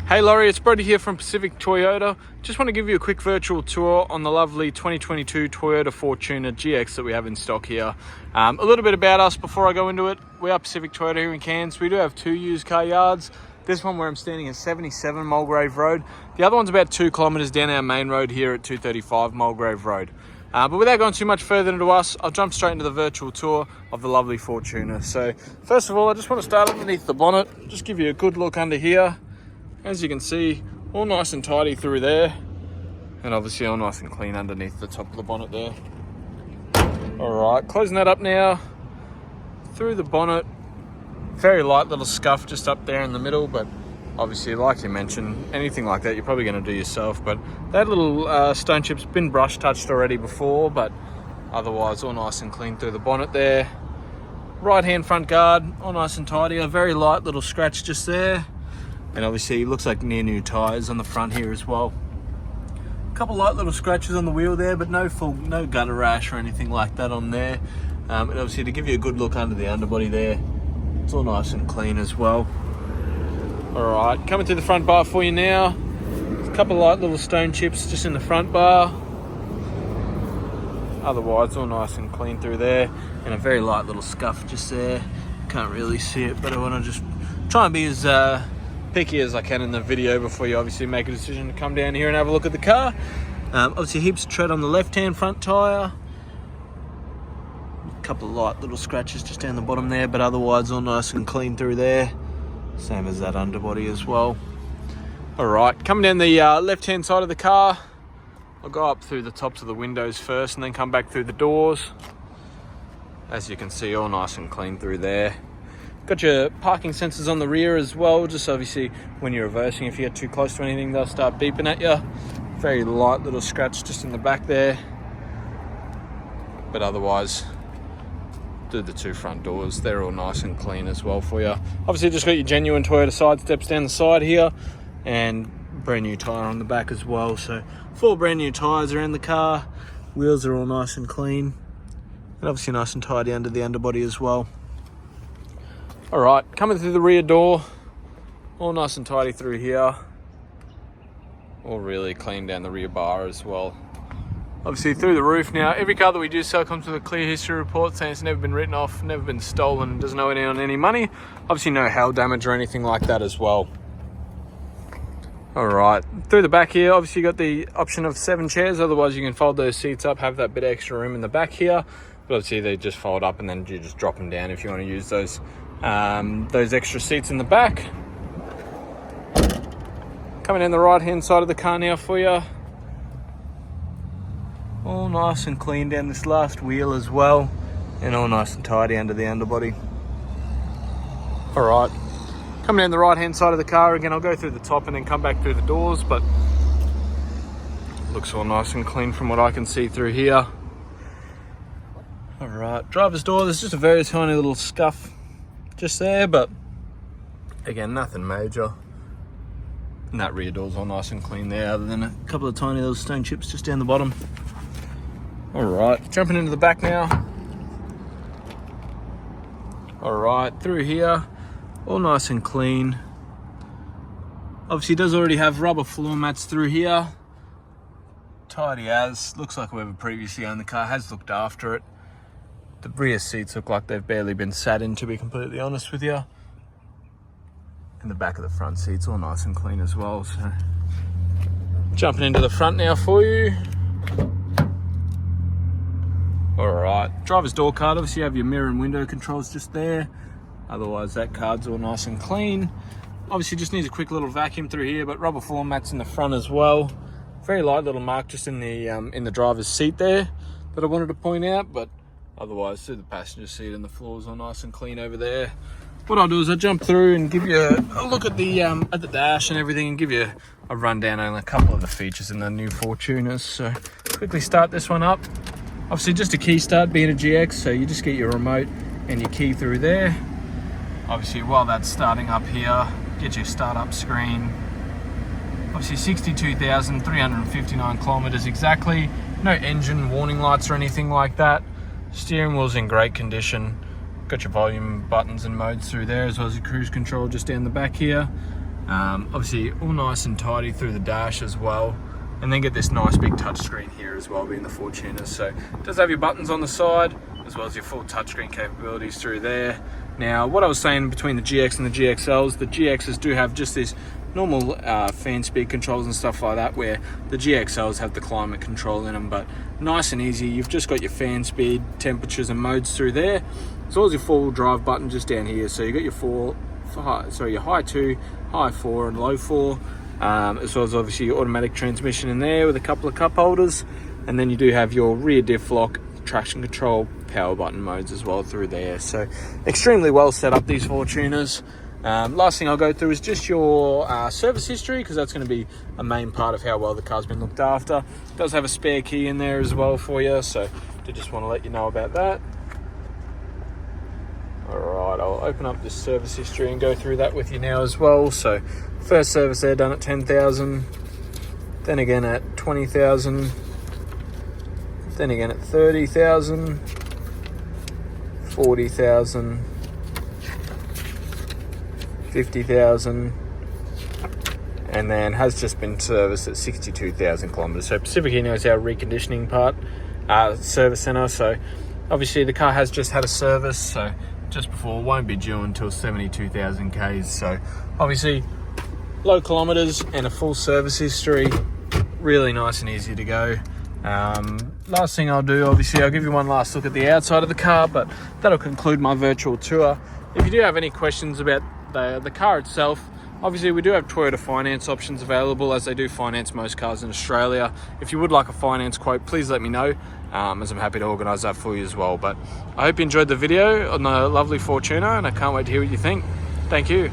Hey Laurie, it's Brody here from Pacific Toyota. Just want to give you a quick virtual tour on the lovely 2022 Toyota Fortuner GX that we have in stock here. A little bit about us before I go into it. We are Pacific Toyota here in Cairns. We do have 2 used car yards. This one where I'm standing is 77 Mulgrave Road. The other one's about 2 kilometres down our main road here at 235 Mulgrave Road. But without going too much further into us, I'll jump straight into the virtual tour of the lovely Fortuner. So first of all, I just want to start underneath the bonnet, just give you a good look under here. As you can see, all nice and tidy through there, and obviously all nice and clean underneath the top of the bonnet there. Alright, closing that up now, through the bonnet, very light little scuff just up there in the middle, but obviously like you mentioned, anything like that you're probably going to do yourself, but that little stone chip's been brush touched already before, but otherwise all nice and clean through the bonnet there. Right hand front guard, all nice and tidy, a very light little scratch just there. And obviously it looks like near new tyres on the front here as well. A couple light little scratches on the wheel there, but no gutter rash or anything like that on there. And obviously to give you a good look under the underbody there, it's all nice and clean as well. Alright, coming through the front bar for you now. A couple light little stone chips just in the front bar. Otherwise all nice and clean through there. And a very light little scuff just there. Can't really see it, but I want to just try and be as picky as I can in the video before you obviously make a decision to come down here and have a look at the car. Obviously heaps of tread on the left hand front tyre. A couple of light little scratches just down the bottom there, but otherwise all nice and clean through there. Same as that underbody as well. Alright, coming down the left hand side of the car, I'll go up through the tops of the windows first and then come back through the doors. As you can see, all nice and clean through there. Got your parking sensors on the rear as well, just obviously when you're reversing, if you get too close to anything, they'll start beeping at you. Very light little scratch just in the back there. But otherwise, do the 2 front doors, they're all nice and clean as well for you. Obviously just got your genuine Toyota side steps down the side here, and brand new tyre on the back as well. So 4 brand new tyres around the car, wheels are all nice and clean, and obviously nice and tidy under the underbody as well. Alright, coming through the rear door, all nice and tidy through here. All really clean down the rear bar as well. Obviously through the roof now, every car that we do sell comes with a clear history report saying it's never been written off, never been stolen, doesn't owe anyone any money. Obviously no hail damage or anything like that as well. Alright, through the back here, obviously you got the option of 7 chairs, otherwise you can fold those seats up, have that bit of extra room in the back here. But obviously they just fold up and then you just drop them down if you want to use those extra seats in the back. Coming down the right hand side of the car now for you. All nice and clean down this last wheel as well, and all nice and tidy under the underbody. Alright, coming down the right hand side of the car again, I'll go through the top and then come back through the doors, but looks all nice and clean from what I can see through here. Alright, driver's door, there's just a very tiny little scuff just there, but again, nothing major. And that rear door's all nice and clean there, other than a couple of tiny little stone chips just down the bottom. Alright, jumping into the back now. Alright, through here, all nice and clean. Obviously it does already have rubber floor mats through here. Tidy as, looks like whoever previously owned the car has looked after it. The rear seats look like they've barely been sat in, to be completely honest with you. And the back of the front seats all nice and clean as well. So, jumping into the front now for you. Alright, driver's door card. Obviously you have your mirror and window controls just there. Otherwise that card's all nice and clean. Obviously just needs a quick little vacuum through here, but rubber floor mats in the front as well. Very light little mark just in the driver's seat there that I wanted to point out, but otherwise, through the passenger seat and the floor's all nice and clean over there. What I'll do is I'll jump through and give you a look at the dash and everything, and give you a rundown on a couple of the features in the new Fortuners. So quickly start this one up. Obviously just a key start being a GX, so you just get your remote and your key through there. Obviously while that's starting up here, get your startup screen. Obviously 62,359 kilometers exactly. No engine warning lights or anything like that. Steering wheel's in great condition. Got your volume buttons and modes through there, as well as your cruise control just down the back here. Obviously all nice and tidy through the dash as well. And then get this nice big touchscreen here as well, being the Fortuner. So it does have your buttons on the side, as well as your full touchscreen capabilities through there. Now, what I was saying between the GX and the GXLs, the GXs do have just this normal fan speed controls and stuff like that, where the GXLs have the climate control in them, but nice and easy. You've just got your fan speed, temperatures and modes through there, as well as your four-wheel drive button just down here. So you got your your high 2, high 4 and low 4. As well as obviously your automatic transmission in there with a couple of cup holders, and then you do have your rear diff lock, traction control, power button modes as well through there. So extremely well set up, these Fortuners. Last thing I'll go through is just your service history, because that's going to be a main part of how well the car's been looked after. It does have a spare key in there as well for you, so I just want to let you know about that. Alright, I'll open up this service history and go through that with you now as well. So first service there done at 10,000, then again at 20,000, then again at 30,000, 40,000, 50,000, and then has just been serviced at 62,000 kilometers. So Pacific here knows our reconditioning part, service center. So obviously the car has just had a service, so just before, won't be due until 72,000 Ks. So obviously low kilometers and a full service history, really nice and easy to go. Last thing I'll do, obviously I'll give you one last look at the outside of the car, but that'll conclude my virtual tour. If you do have any questions about the car itself, obviously we do have Toyota finance options available, as they do finance most cars in Australia. If you would like a finance quote, please let me know, as I'm happy to organise that for you as well. But I hope you enjoyed the video on the lovely Fortuner, and I can't wait to hear what you think. Thank you.